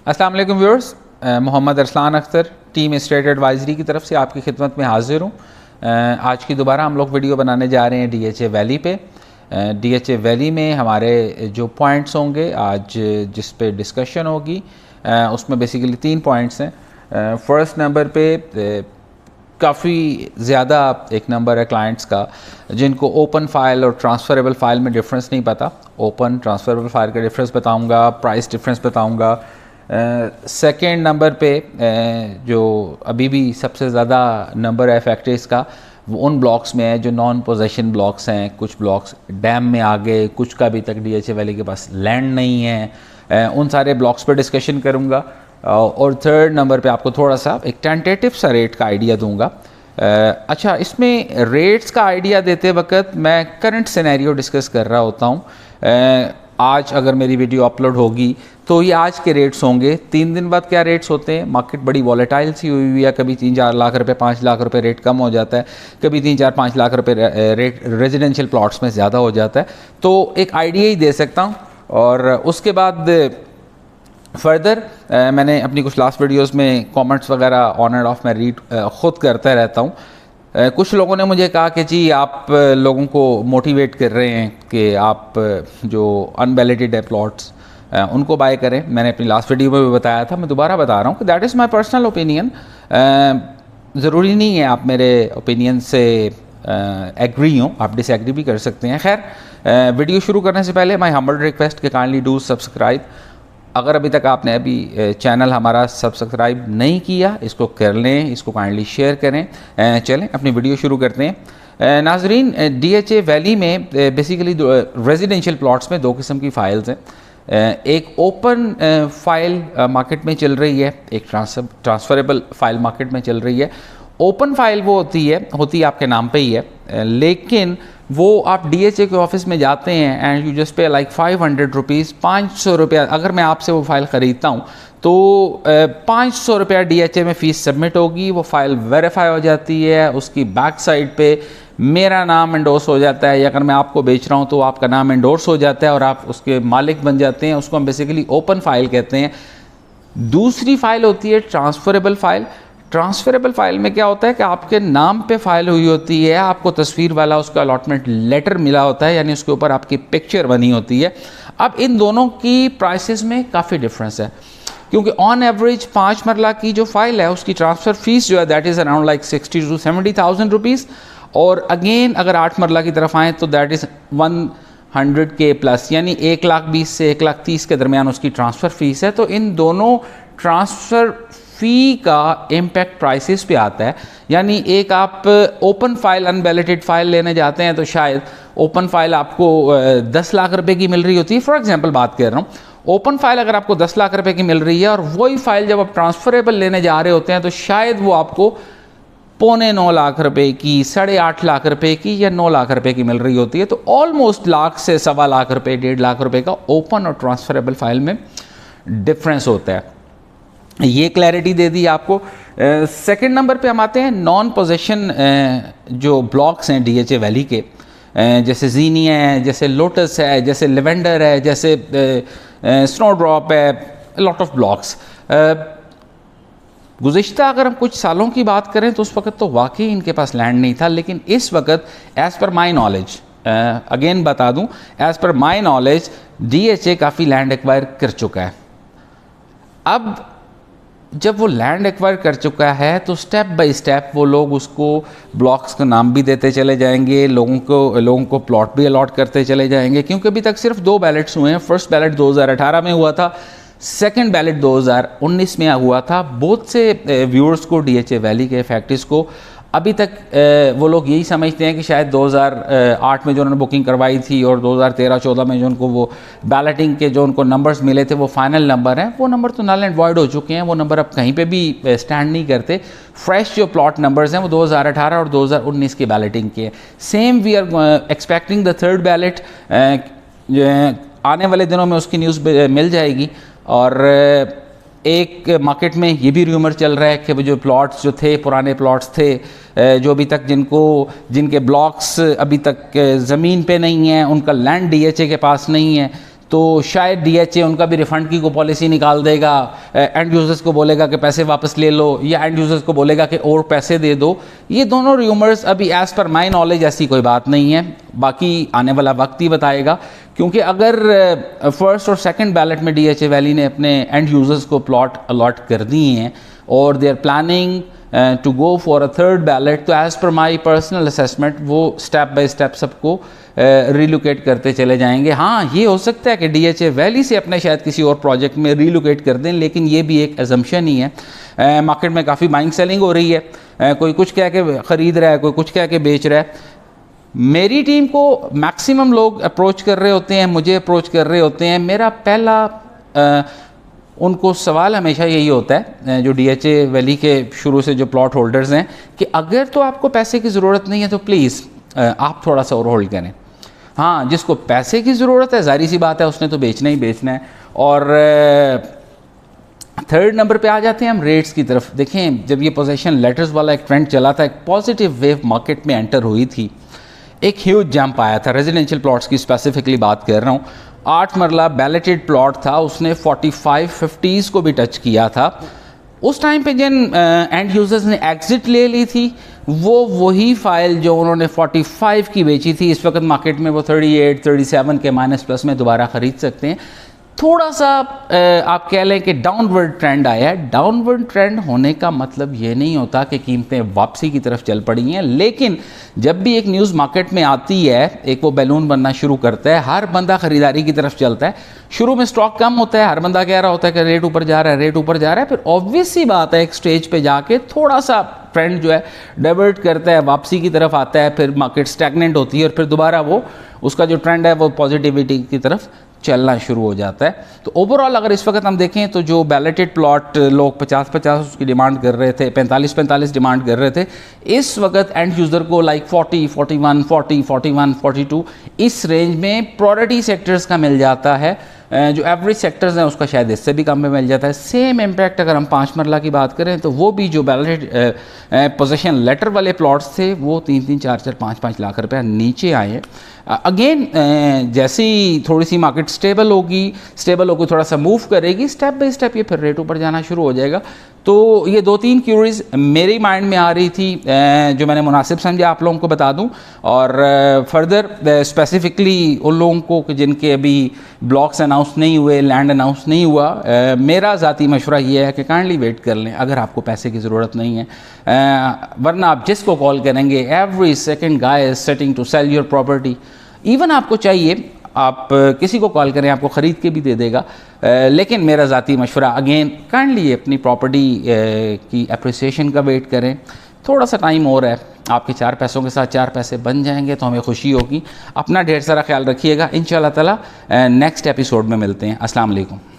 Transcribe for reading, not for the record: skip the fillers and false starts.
السلام علیکم viewers, Muhammad Arsalan Akhtar team State Advisory کی طرف سے آپ کی خدمت میں حاضر ہوں۔ آج کی دوبارہ ہم لوگ ویڈیو بنانے جا رہے ہیں ڈی ایچ اے ویلی پہ۔ ڈی ایچ اے ویلی میں ہمارے جو پوائنٹس ہوں گے آج جس پہ ڈسکشن ہوگی اس میں بیسیکلی 3 پوائنٹس ہیں۔ فرسٹ نمبر پہ کافی زیادہ ایک نمبر ہے کلائنٹس کا جن کو اوپن فائل اور ٹرانسفریبل فائل میں ڈفرینس نہیں پتہ۔ اوپن ٹرانسفریبل فائل کا ڈفرینس بتاؤں گا، پرائس ڈفرینس بتاؤں گا۔ سیکنڈ نمبر پہ جو ابھی بھی سب سے زیادہ نمبر ہے فیکٹریز کا وہ ان بلاکس میں ہے جو نان پوزیشن بلاکس ہیں۔ کچھ بلاکس ڈیم میں آ گئے، کچھ کا ابھی تک ڈی ایچ اے ویلی کے پاس لینڈ نہیں ہے، ان سارے بلاکس پہ ڈسکشن کروں گا۔ اور تھرڈ نمبر پہ آپ کو تھوڑا سا ایک ٹینٹیٹو سا ریٹ کا آئیڈیا دوں گا۔ اچھا، اس میں ریٹس کا آئیڈیا دیتے وقت میں کرنٹ سینیریو ڈسکس کر رہا ہوتا ہوں۔ آج اگر میری ویڈیو اپلوڈ ہوگی تو یہ آج کے ریٹس ہوں گے۔ 3 دن بعد کیا ریٹس ہوتے ہیں؟ مارکیٹ بڑی والیٹائل سی ہوئی ہوئی ہے، کبھی 3-4 لاکھ روپے 5 لاکھ روپے ریٹ کم ہو جاتا ہے، کبھی 3-4-5 لاکھ روپے ریٹ ریزیڈینشیل پلاٹس میں زیادہ ہو جاتا ہے۔ تو ایک آئیڈیا ہی دے سکتا ہوں، اور اس کے بعد فردر میں نے اپنی کچھ لاسٹ ویڈیوز میں کامنٹس وغیرہ آن اینڈ آف میں ریڈ خود کرتا رہتا ہوں۔ کچھ لوگوں نے مجھے کہا کہ جی آپ لوگوں کو موٹیویٹ کر رہے ہیں کہ آپ جو انویلیڈڈ ہے پلاٹس ان کو بائی کریں۔ میں نے اپنی لاسٹ ویڈیو میں بھی بتایا تھا، میں دوبارہ بتا رہا ہوں کہ that is my personal opinion. ضروری نہیں ہے آپ میرے اوپینین سے ایگری ہوں، آپ ڈس ایگری بھی کر سکتے ہیں۔ خیر، ویڈیو شروع کرنے سے پہلے مائی ہمبل ریکویسٹ کہ کائنڈلی ڈو سبسکرائب۔ اگر ابھی تک آپ نے چینل ہمارا سبسکرائب نہیں کیا، اس کو کر لیں، اس کو کائنڈلی شیئر کریں۔ چلیں اپنی ویڈیو شروع کرتے ہیں۔ ناظرین، ڈی ایچ اے ویلی میں بیسیکلی ریزیڈینشیل پلاٹس میں 2 قسم کی فائلز ہیں۔ ایک اوپن فائل مارکیٹ میں چل رہی ہے، ایک ٹرانسفریبل فائل مارکیٹ میں چل رہی ہے۔ اوپن فائل وہ ہوتی آپ کے نام پہ ہی ہے، لیکن وہ آپ ڈی ایچ اے کے آفس میں جاتے ہیں and you just pay like 500 rupees, 500 روپیہ۔ اگر میں آپ سے وہ فائل خریدتا ہوں تو 500 روپیہ ڈی ایچ اے میں فیس سبمٹ ہوگی، وہ فائل ویریفائی ہو جاتی ہے، اس کی بیک سائڈ پہ میرا نام انڈورس ہو جاتا ہے، یا اگر میں آپ کو بیچ رہا ہوں تو آپ کا نام انڈورس ہو جاتا ہے اور آپ اس کے مالک بن جاتے ہیں۔ اس کو ہم بیسیکلی اوپن فائل کہتے ہیں۔ دوسری فائل ہوتی ہے ٹرانسفریبل فائل۔ ٹرانسفریبل فائل میں کیا ہوتا ہے کہ آپ کے نام پہ فائل ہوئی ہوتی ہے، آپ کو تصویر والا اس کا الاٹمنٹ لیٹر ملا ہوتا ہے، یعنی اس کے اوپر آپ کی پکچر بنی ہوتی ہے۔ اب ان دونوں کی پرائسز میں کافی ڈفرینس ہے، کیونکہ آن ایوریج 5 مرلہ کی جو فائل ہے اس کی ٹرانسفر فیس جو ہے that is around like 60,000 to 70,000 rupees, اور اگین اگر 8 مرلہ کی طرف آئیں تو دیٹ از 100K پلس، یعنی 1,20,000 سے 1,30,000 کے درمیان اس کی ٹرانسفر فیس ہے۔ تو ان دونوں ٹرانسفر فی کا امپیکٹ پرائسز پہ آتا ہے۔ یعنی ایک آپ اوپن فائل انویلیڈڈ فائل لینے جاتے ہیں تو شاید اوپن فائل آپ کو 10 لاکھ روپے کی مل رہی ہوتی ہے، فار ایگزامپل بات کر رہا ہوں۔ اوپن فائل اگر آپ کو 10 لاکھ روپے کی مل رہی ہے، اور وہی فائل جب آپ ٹرانسفریبل لینے جا رہے ہوتے ہیں تو شاید وہ آپ کو 9.25 لاکھ روپے کی، 8.5 لاکھ روپے کی، یا 9 لاکھ روپے کی مل رہی ہوتی ہے۔ تو آلموسٹ لاکھ سے 1.25 لاکھ روپے، 1.5 لاکھ روپے کا اوپن اور ٹرانسفریبل فائل میں ڈفرینس ہوتا ہے۔ یہ کلیئرٹی دے دی آپ کو۔ سیکنڈ نمبر پہ ہم آتے ہیں نان پوزیشن جو بلاکس ہیں ڈی ایچ اے ویلی کے، جیسے زینیا ہے، جیسے لوٹس ہے، جیسے لیونڈر ہے، جیسے سنو ڈراپ ہے، لاٹ آف بلاکس۔ گزشتہ اگر ہم کچھ سالوں کی بات کریں تو اس وقت تو واقعی ان کے پاس لینڈ نہیں تھا، لیکن اس وقت as per my knowledge, again بتا دوں، as per my knowledge D H A کافی لینڈ ایکوائر کر چکا ہے۔ اب جب وہ لینڈ ایکوائر کر چکا ہے تو سٹیپ بائی سٹیپ وہ لوگ اس کو بلاکس کا نام بھی دیتے چلے جائیں گے، لوگوں کو پلاٹ بھی الاٹ کرتے چلے جائیں گے، کیونکہ ابھی تک صرف 2 بیلٹس ہوئے ہیں۔ فرسٹ بیلٹ 2018 میں ہوا تھا، سیکنڈ بیلٹ 2019 میں ہوا تھا۔ بہت سے ویورز کو، ڈی ایچ اے ویلی کے فیکٹریز کو ابھی تک وہ لوگ یہی سمجھتے ہیں کہ شاید 2008 میں جو انہوں نے بکنگ کروائی تھی اور 2013-14 میں جو ان کو وہ بیلٹنگ کے جو ان کو نمبرز ملے تھے وہ فائنل نمبر ہیں، وہ نمبر تو نل اینڈ وائڈ ہو چکے ہیں، وہ نمبر اب کہیں پہ بھی سٹینڈ نہیں کرتے۔ فریش جو پلاٹ نمبرز ہیں وہ 2018 اور 2019 کی بیلٹنگ کے ہیں۔ Same we are expecting the third belt, آنے والے دنوں میں اس کی نیوز مل جائے گی، اور ایک مارکیٹ میں یہ بھی ریومر چل رہا ہے کہ وہ جو پلاٹس جو تھے پرانے پلاٹس تھے جو ابھی تک جن کے بلاکس ابھی تک زمین پہ نہیں ہیں، ان کا لینڈ ڈی ایچ اے کے پاس نہیں ہے، تو شاید ڈی ایچ اے ان کا بھی ریفنڈ کی کوئی پالیسی نکال دے گا، اینڈ یوزرز کو بولے گا کہ پیسے واپس لے لو، یا اینڈ یوزرز کو بولے گا کہ اور پیسے دے دو۔ یہ دونوں ریومرز ابھی ایز پر مائی نالج ایسی کوئی بات نہیں ہے، باقی آنے والا وقت ہی بتائے گا، کیونکہ اگر فرسٹ اور سیکنڈ بیلٹ میں ڈی ایچ اے ویلی نے اپنے اینڈ یوزرز کو پلاٹ الاٹ کر دی ہیں اور they are planning to go for a third belt, تو as per my personal assessment وہ اسٹیپ بائی اسٹیپ سب کو ریلوکیٹ کرتے چلے جائیں گے۔ ہاں یہ ہو سکتا ہے کہ ڈی ایچ اے ویلی سے اپنے شاید کسی اور پروجیکٹ میں ریلوکیٹ کر دیں، لیکن یہ بھی ایک ایزمپشن ہی ہے۔ مارکیٹ میں کافی بائنگ سیلنگ ہو رہی ہے، کوئی کچھ کہہ کے خرید رہا ہے، کوئی کچھ کہہ کے بیچ رہا ہے۔ میری ٹیم کو میکسیمم لوگ اپروچ کر رہے ہوتے ہیں، مجھے اپروچ کر رہے ہوتے ہیں، میرا پہلا ان کو سوال ہمیشہ یہی ہوتا ہے جو ڈی ایچ اے ویلی کے شروع سے جو پلاٹ ہولڈرز ہیں کہ اگر تو آپ کو پیسے کی ضرورت نہیں ہے تو پلیز آپ تھوڑا سا اور ہولڈ کریں۔ ہاں جس کو پیسے کی ضرورت ہے ظاہری سی بات ہے اس نے تو بیچنا ہی بیچنا ہے۔ اور تھرڈ نمبر پہ آ جاتے ہیں ہم ریٹس کی طرف۔ دیکھیں جب یہ پوزیشن لیٹرز والا ایک ٹرینڈ چلا تھا، ایک پازیٹیو ویو مارکیٹ میں انٹر ہوئی تھی، ایک ہیوج جمپ آیا تھا، ریزیڈینشیل پلاٹس کی اسپیسیفکلی بات کر رہا ہوں، 8 مرلہ بیلٹڈ پلاٹ تھا، اس نے 45-50s کو بھی ٹچ کیا تھا۔ اس ٹائم پہ جن اینڈ یوزرز نے ایگزٹ لے لی تھی وہی فائل جو انہوں نے 45 کی بیچی تھی، اس وقت مارکیٹ میں وہ 38-37 کے مائنس پلس میں دوبارہ خرید سکتے ہیں۔ تھوڑا سا آپ کہہ لیں کہ ڈاؤن ورڈ ٹرینڈ آیا ہے۔ ڈاؤن ورڈ ٹرینڈ ہونے کا مطلب یہ نہیں ہوتا کہ قیمتیں واپسی کی طرف چل پڑی ہیں، لیکن جب بھی ایک نیوز مارکیٹ میں آتی ہے، ایک وہ بیلون بننا شروع کرتا ہے، ہر بندہ خریداری کی طرف چلتا ہے۔ شروع میں سٹاک کم ہوتا ہے، ہر بندہ کہہ رہا ہوتا ہے کہ ریٹ اوپر جا رہا ہے، ریٹ اوپر جا رہا ہے، پھر آبویس سی بات ہے ایک سٹیج پہ جا کے تھوڑا سا ٹرینڈ جو ہے ڈائیورٹ کرتا ہے، واپسی کی طرف آتا ہے، پھر مارکیٹ اسٹیگننٹ ہوتی ہے اور پھر دوبارہ وہ اس کا جو ٹرینڈ ہے وہ پازیٹیوٹی کی طرف چلنا شروع ہو جاتا ہے۔ تو اوورآل اگر اس وقت ہم دیکھیں تو جو بیلٹڈ پلاٹ لوگ 50-50 اس کی ڈیمانڈ کر رہے تھے، 45-45 ڈیمانڈ کر رہے تھے، اس وقت اینڈ یوزر کو لائک 40-41 40-41 42 اس رینج میں پرائورٹی سیکٹرز کا مل جاتا ہے۔ جو ایوریج سیکٹرز ہیں اس کا شاید اس سے بھی کم میں مل جاتا ہے۔ سیم امپیکٹ اگر ہم 5 مرلہ کی بات کریں تو وہ بھی جو بیلٹڈ پوزیشن لیٹر والے پلاٹس تھے وہ 3-3 4-4 5-5 لاکھ روپے نیچے آئے ہیں۔ اگین جیسی تھوڑی سی مارکیٹ سٹیبل ہوگی تھوڑا سا موو کرے گی، سٹیپ بائی سٹیپ یہ پھر ریٹ اوپر جانا شروع ہو جائے گا۔ تو یہ 2-3 کیوریز میری مائنڈ میں آ رہی تھی جو میں نے مناسب سمجھا آپ لوگوں کو بتا دوں، اور فردر اسپیسیفکلی ان لوگوں کو کہ جن کے ابھی بلاکس اناؤنس نہیں ہوئے، لینڈ اناؤنس نہیں ہوا، میرا ذاتی مشورہ یہ ہے کہ کائنڈلی ویٹ کر لیں اگر آپ کو پیسے کی ضرورت نہیں ہے، ورنہ آپ جس کو کال کریں گے every second guy is sitting to sell your property. Even آپ کو چاہیے آپ کسی کو کال کریں، آپ کو خرید کے بھی دے دے گا، لیکن میرا ذاتی مشورہ اگین کائنڈلی اپنی پراپرٹی کی اپریسیشن کا ویٹ کریں، تھوڑا سا ٹائم اور ہے، آپ کے 4 پیسوں کے ساتھ 4 پیسے بن جائیں گے تو ہمیں خوشی ہوگی۔ اپنا ڈھیر سارا خیال رکھیے گا، انشاءاللہ تعالی نیکسٹ ایپیسوڈ میں ملتے ہیں۔ السلام علیکم۔